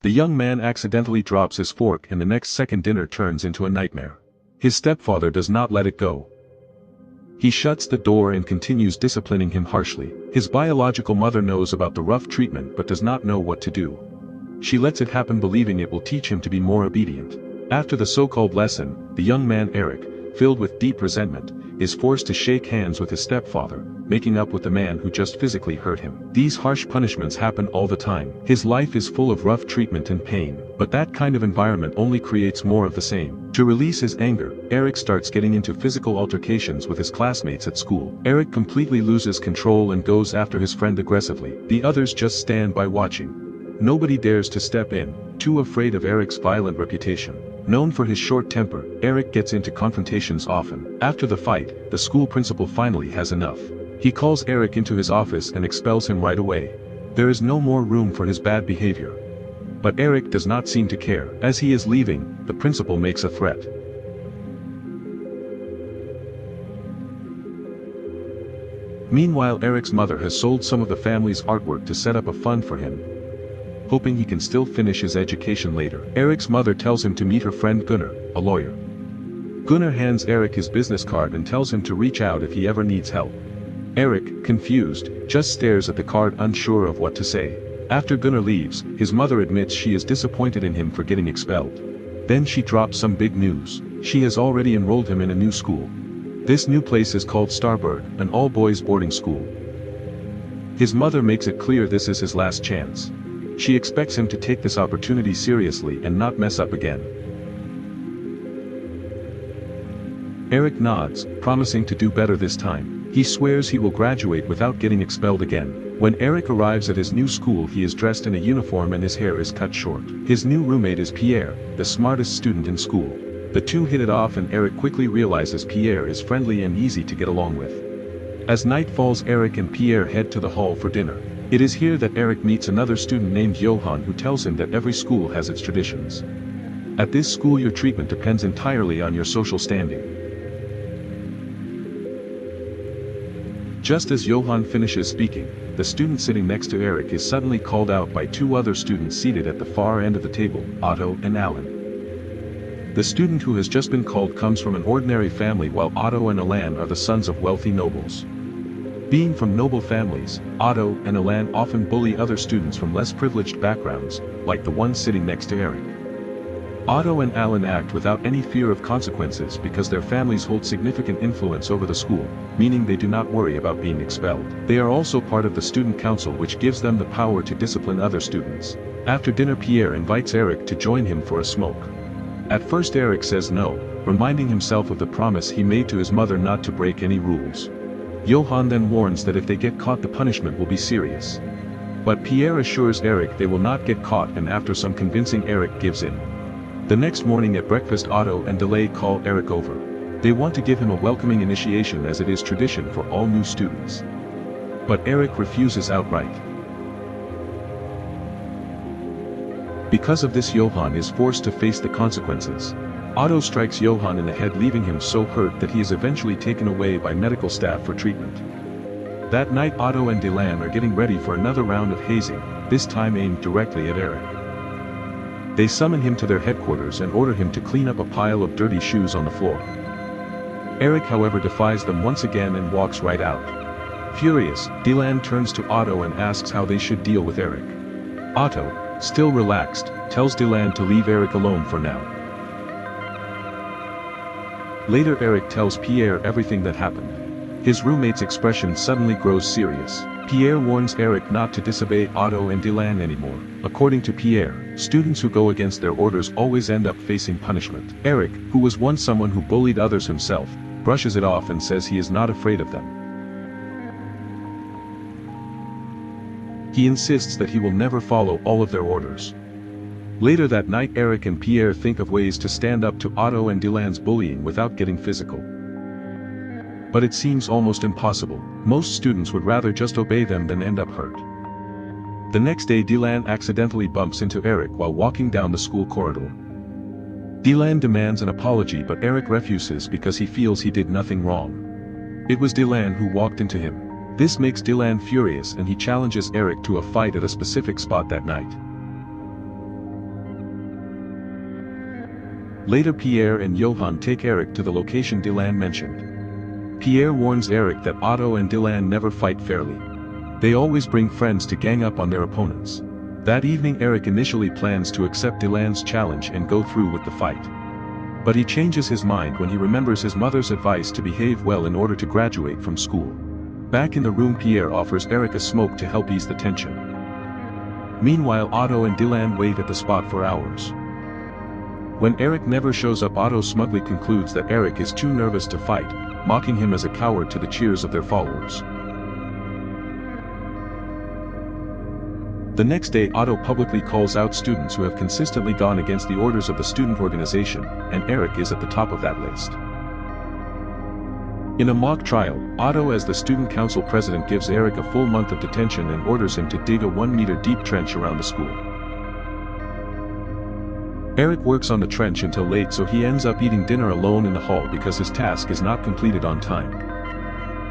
The young man accidentally drops his fork and the next second dinner turns into a nightmare. His stepfather does not let it go. He shuts the door and continues disciplining him harshly. His biological mother knows about the rough treatment but does not know what to do. She lets it happen believing it will teach him to be more obedient. After the so-called lesson, the young man Erik, filled with deep resentment, is forced to shake hands with his stepfather, making up with the man who just physically hurt him. These harsh punishments happen all the time. His life is full of rough treatment and pain, but that kind of environment only creates more of the same. To release his anger, Erik starts getting into physical altercations with his classmates at school. Erik completely loses control and goes after his friend aggressively. The others just stand by watching. Nobody dares to step in, too afraid of Erik's violent reputation. Known for his short temper, Erik gets into confrontations often. After the fight, the school principal finally has enough. He calls Erik into his office and expels him right away. There is no more room for his bad behavior. But Erik does not seem to care. As he is leaving, the principal makes a threat. Meanwhile, Erik's mother has sold some of the family's artwork to set up a fund for him, hoping he can still finish his education later. Erik's mother tells him to meet her friend Gunnar, a lawyer. Gunnar hands Erik his business card and tells him to reach out if he ever needs help. Erik, confused, just stares at the card unsure of what to say. After Gunnar leaves, his mother admits she is disappointed in him for getting expelled. Then she drops some big news. She has already enrolled him in a new school. This new place is called Starbird, an all-boys boarding school. His mother makes it clear this is his last chance. She expects him to take this opportunity seriously and not mess up again. Erik nods, promising to do better this time. He swears he will graduate without getting expelled again. When Erik arrives at his new school, he is dressed in a uniform and his hair is cut short. His new roommate is Pierre, the smartest student in school. The two hit it off and Erik quickly realizes Pierre is friendly and easy to get along with. As night falls, Erik and Pierre head to the hall for dinner. It is here that Erik meets another student named Johan who tells him that every school has its traditions. At this school your treatment depends entirely on your social standing. Just as Johan finishes speaking, the student sitting next to Erik is suddenly called out by two other students seated at the far end of the table, Otto and Alan. The student who has just been called comes from an ordinary family while Otto and Alan are the sons of wealthy nobles. Being from noble families, Otto and Alan often bully other students from less privileged backgrounds, like the one sitting next to Erik. Otto and Alan act without any fear of consequences because their families hold significant influence over the school, meaning they do not worry about being expelled. They are also part of the student council, which gives them the power to discipline other students. After dinner, Pierre invites Erik to join him for a smoke. At first Erik says no, reminding himself of the promise he made to his mother not to break any rules. Johan then warns that if they get caught the punishment will be serious. But Pierre assures Erik they will not get caught, and after some convincing Erik gives in. The next morning at breakfast, Otto and Delay call Erik over. They want to give him a welcoming initiation as it is tradition for all new students. But Erik refuses outright. Because of this, Johan is forced to face the consequences. Otto strikes Johan in the head, leaving him so hurt that he is eventually taken away by medical staff for treatment. That night Otto and Dylan are getting ready for another round of hazing, this time aimed directly at Erik. They summon him to their headquarters and order him to clean up a pile of dirty shoes on the floor. Erik, however, defies them once again and walks right out. Furious, Dylan turns to Otto and asks how they should deal with Erik. Otto, still relaxed, tells Dylan to leave Erik alone for now. Later Erik tells Pierre everything that happened. His roommate's expression suddenly grows serious. Pierre warns Erik not to disobey Otto and Dylan anymore. According to Pierre, students who go against their orders always end up facing punishment. Erik, who was once someone who bullied others himself, brushes it off and says he is not afraid of them. He insists that he will never follow all of their orders. Later that night Erik and Pierre think of ways to stand up to Otto and Dylan's bullying without getting physical. But it seems almost impossible. Most students would rather just obey them than end up hurt. The next day Dylan accidentally bumps into Erik while walking down the school corridor. Dylan demands an apology, but Erik refuses because he feels he did nothing wrong. It was Dylan who walked into him. This makes Dylan furious and he challenges Erik to a fight at a specific spot that night. Later Pierre and Johan take Erik to the location Dylan mentioned. Pierre warns Erik that Otto and Dylan never fight fairly. They always bring friends to gang up on their opponents. That evening Erik initially plans to accept Dylan's challenge and go through with the fight. But he changes his mind when he remembers his mother's advice to behave well in order to graduate from school. Back in the room Pierre offers Erik a smoke to help ease the tension. Meanwhile Otto and Dylan wait at the spot for hours. When Erik never shows up, Otto smugly concludes that Erik is too nervous to fight, mocking him as a coward to the cheers of their followers. The next day Otto publicly calls out students who have consistently gone against the orders of the student organization, and Erik is at the top of that list. In a mock trial, Otto as the student council president gives Erik a full month of detention and orders him to dig a 1-meter deep trench around the school. Erik works on the trench until late, so he ends up eating dinner alone in the hall because his task is not completed on time.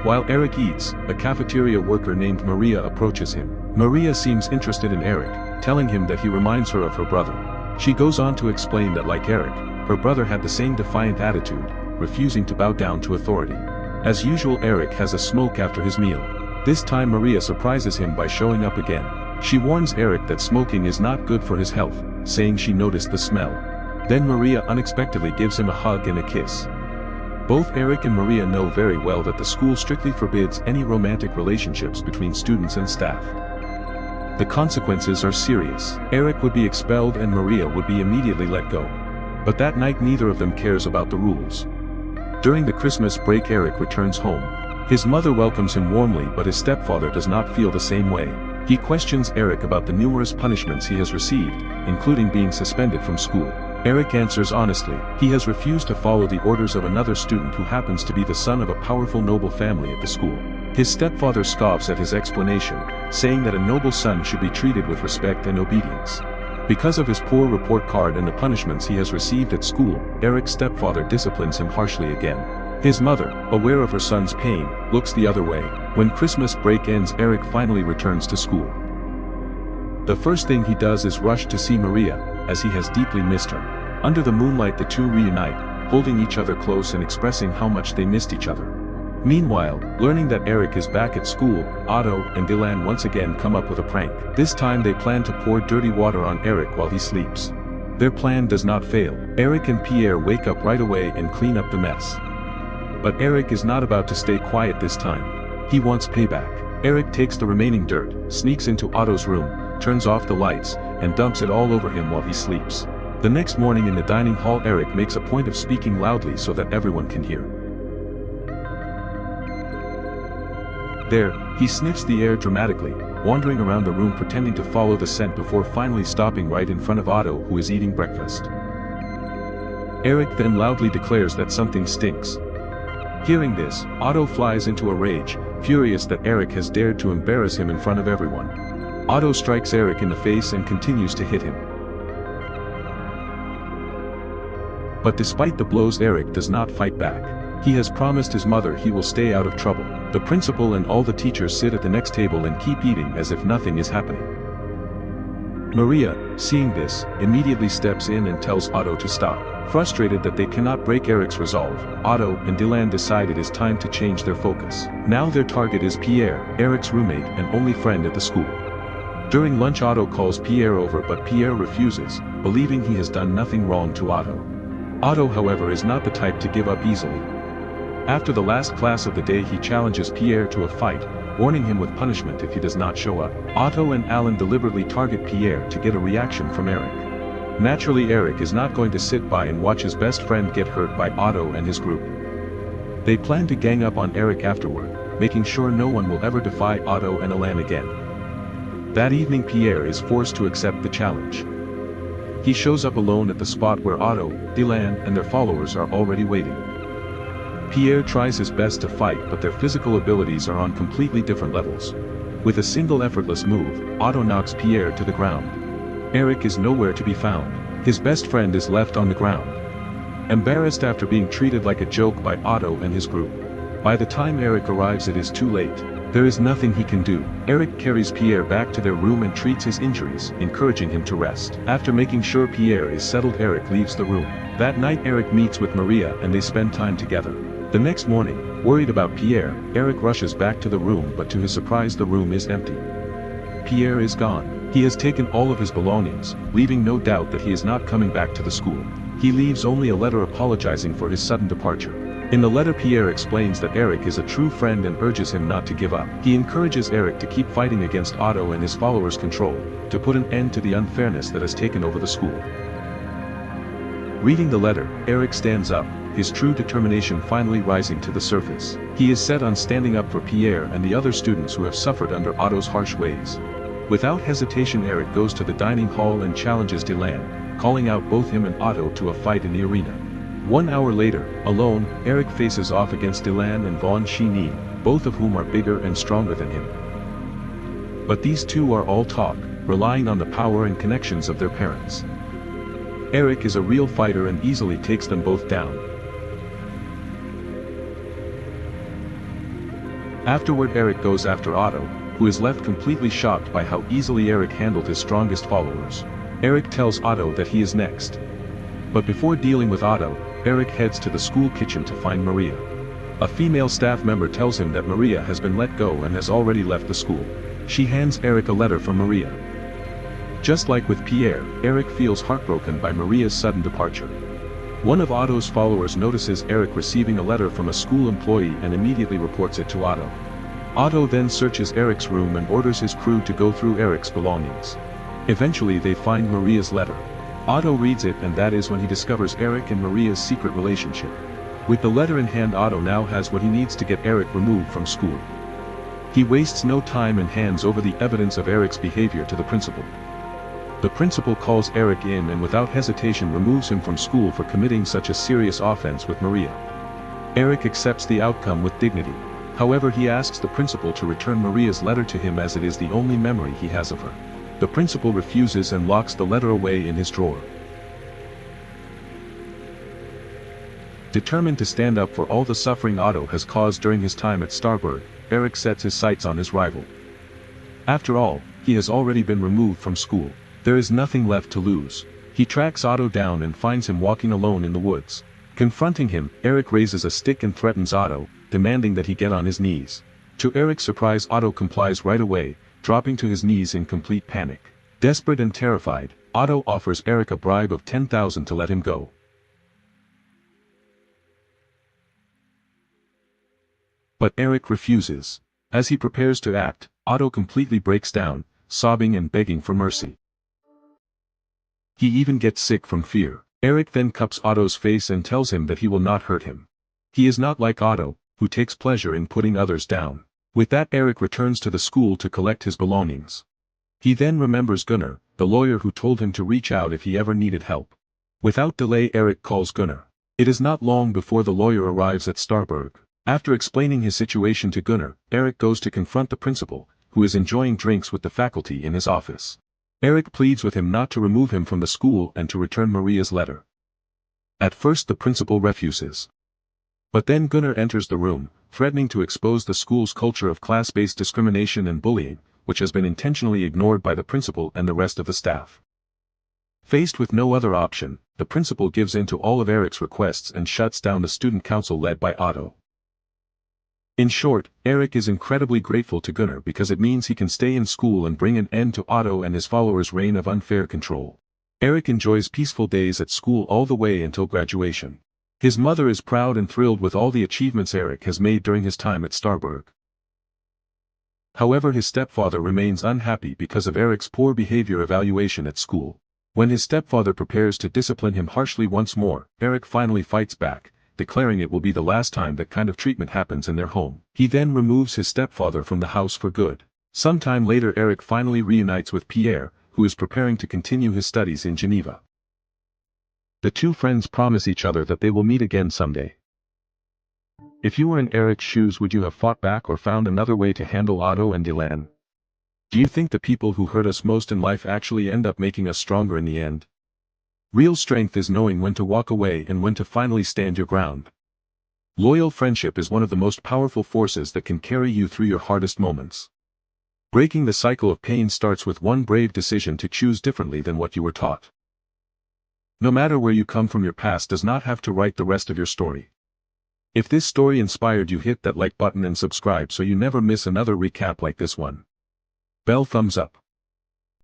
While Erik eats, a cafeteria worker named Maria approaches him. Maria seems interested in Erik, telling him that he reminds her of her brother. She goes on to explain that like Erik, her brother had the same defiant attitude, refusing to bow down to authority. As usual Erik has a smoke after his meal. This time Maria surprises him by showing up again. She warns Erik that smoking is not good for his health, saying she noticed the smell. Then Maria unexpectedly gives him a hug and a kiss. Both Erik and Maria know very well that the school strictly forbids any romantic relationships between students and staff. The consequences are serious. Erik would be expelled and Maria would be immediately let go. But that night neither of them cares about the rules. During the Christmas break Erik returns home. His mother welcomes him warmly, but his stepfather does not feel the same way. He questions Erik about the numerous punishments he has received, including being suspended from school. Erik answers honestly, he has refused to follow the orders of another student who happens to be the son of a powerful noble family at the school. His stepfather scoffs at his explanation, saying that a noble son should be treated with respect and obedience. Because of his poor report card and the punishments he has received at school, Erik's stepfather disciplines him harshly again. His mother, aware of her son's pain, looks the other way. When Christmas break ends, Erik finally returns to school. The first thing he does is rush to see Maria, as he has deeply missed her. Under the moonlight the two reunite, holding each other close and expressing how much they missed each other. Meanwhile, learning that Erik is back at school, Otto and Dylan once again come up with a prank. This time they plan to pour dirty water on Erik while he sleeps. Their plan does not fail. Erik and Pierre wake up right away and clean up the mess. But Erik is not about to stay quiet this time. He wants payback. Erik takes the remaining dirt, sneaks into Otto's room, turns off the lights, and dumps it all over him while he sleeps. The next morning in the dining hall Erik makes a point of speaking loudly so that everyone can hear. There, he sniffs the air dramatically, wandering around the room pretending to follow the scent before finally stopping right in front of Otto, who is eating breakfast. Erik then loudly declares that something stinks. Hearing this, Otto flies into a rage, furious that Erik has dared to embarrass him in front of everyone. Otto strikes Erik in the face and continues to hit him. But despite the blows Erik does not fight back. He has promised his mother he will stay out of trouble. The principal and all the teachers sit at the next table and keep eating as if nothing is happening. Maria, seeing this, immediately steps in and tells Otto to stop. Frustrated that they cannot break Erik's resolve, Otto and Dylan decide it is time to change their focus. Now their target is Pierre, Erik's roommate and only friend at the school. During lunch Otto calls Pierre over, but Pierre refuses, believing he has done nothing wrong to Otto. Otto, however, is not the type to give up easily. After the last class of the day he challenges Pierre to a fight, warning him with punishment if he does not show up. Otto and Alan deliberately target Pierre to get a reaction from Erik. Naturally Erik is not going to sit by and watch his best friend get hurt by Otto and his group. They plan to gang up on Erik afterward, making sure no one will ever defy Otto and Alan again. That evening Pierre is forced to accept the challenge. He shows up alone at the spot where Otto, Dylan and their followers are already waiting. Pierre tries his best to fight, but their physical abilities are on completely different levels. With a single effortless move, Otto knocks Pierre to the ground. Erik is nowhere to be found. His best friend is left on the ground, embarrassed after being treated like a joke by Otto and his group. By the time Erik arrives it is too late. There is nothing he can do. Erik carries Pierre back to their room and treats his injuries, encouraging him to rest. After making sure Pierre is settled, Erik leaves the room. That night Erik meets with Maria and they spend time together. The next morning, worried about Pierre, Erik rushes back to the room, but to his surprise the room is empty. Pierre is gone. He has taken all of his belongings, leaving no doubt that he is not coming back to the school. He leaves only a letter apologizing for his sudden departure. In the letter Pierre explains that Erik is a true friend and urges him not to give up. He encourages Erik to keep fighting against Otto and his followers' control, to put an end to the unfairness that has taken over the school. Reading the letter, Erik stands up, his true determination finally rising to the surface. He is set on standing up for Pierre and the other students who have suffered under Otto's harsh ways. Without hesitation Erik goes to the dining hall and challenges Dylan, calling out both him and Otto to a fight in the arena. 1 hour later, alone, Erik faces off against Dylan and Von Shinin, both of whom are bigger and stronger than him. But these two are all talk, relying on the power and connections of their parents. Erik is a real fighter and easily takes them both down. Afterward Erik goes after Otto, who is left completely shocked by how easily Erik handled his strongest followers. Erik tells Otto that he is next. But before dealing with Otto, Erik heads to the school kitchen to find Maria. A female staff member tells him that Maria has been let go and has already left the school. She hands Erik a letter from Maria. Just like with Pierre, Erik feels heartbroken by Maria's sudden departure. One of Otto's followers notices Erik receiving a letter from a school employee and immediately reports it to Otto. Otto then searches Erik's room and orders his crew to go through Erik's belongings. Eventually they find Maria's letter. Otto reads it and that is when he discovers Erik and Maria's secret relationship. With the letter in hand Otto now has what he needs to get Erik removed from school. He wastes no time and hands over the evidence of Erik's behavior to the principal. The principal calls Erik in and without hesitation removes him from school for committing such a serious offense with Maria. Erik accepts the outcome with dignity. However, he asks the principal to return Maria's letter to him as it is the only memory he has of her. The principal refuses and locks the letter away in his drawer. Determined to stand up for all the suffering Otto has caused during his time at Starburg, Erik sets his sights on his rival. After all, he has already been removed from school. There is nothing left to lose. He tracks Otto down and finds him walking alone in the woods. Confronting him, Erik raises a stick and threatens Otto, demanding that he get on his knees. To Erik's surprise Otto complies right away, dropping to his knees in complete panic. Desperate and terrified, Otto offers Erik a bribe of 10,000 to let him go. But Erik refuses. As he prepares to act, Otto completely breaks down, sobbing and begging for mercy. He even gets sick from fear. Erik then cups Otto's face and tells him that he will not hurt him. He is not like Otto, who takes pleasure in putting others down. With that Erik returns to the school to collect his belongings. He then remembers Gunnar, the lawyer who told him to reach out if he ever needed help. Without delay Erik calls Gunnar. It is not long before the lawyer arrives at Starburg. After explaining his situation to Gunnar, Erik goes to confront the principal, who is enjoying drinks with the faculty in his office. Erik pleads with him not to remove him from the school and to return Maria's letter. At first the principal refuses. But then Gunnar enters the room, threatening to expose the school's culture of class-based discrimination and bullying, which has been intentionally ignored by the principal and the rest of the staff. Faced with no other option, the principal gives in to all of Erik's requests and shuts down the student council led by Otto. In short, Erik is incredibly grateful to Gunnar because it means he can stay in school and bring an end to Otto and his followers' reign of unfair control. Erik enjoys peaceful days at school all the way until graduation. His mother is proud and thrilled with all the achievements Erik has made during his time at Starburg. However, his stepfather remains unhappy because of Erik's poor behavior evaluation at school. When his stepfather prepares to discipline him harshly once more, Erik finally fights back, declaring it will be the last time that kind of treatment happens in their home. He then removes his stepfather from the house for good. Sometime later Erik finally reunites with Pierre, who is preparing to continue his studies in Geneva. The two friends promise each other that they will meet again someday. If you were in Erik's shoes, would you have fought back or found another way to handle Otto and Dylan? Do you think the people who hurt us most in life actually end up making us stronger in the end? Real strength is knowing when to walk away and when to finally stand your ground. Loyal friendship is one of the most powerful forces that can carry you through your hardest moments. Breaking the cycle of pain starts with one brave decision to choose differently than what you were taught. No matter where you come from, your past does not have to write the rest of your story. If this story inspired you, hit that like button and subscribe so you never miss another recap like this one. Bell thumbs up.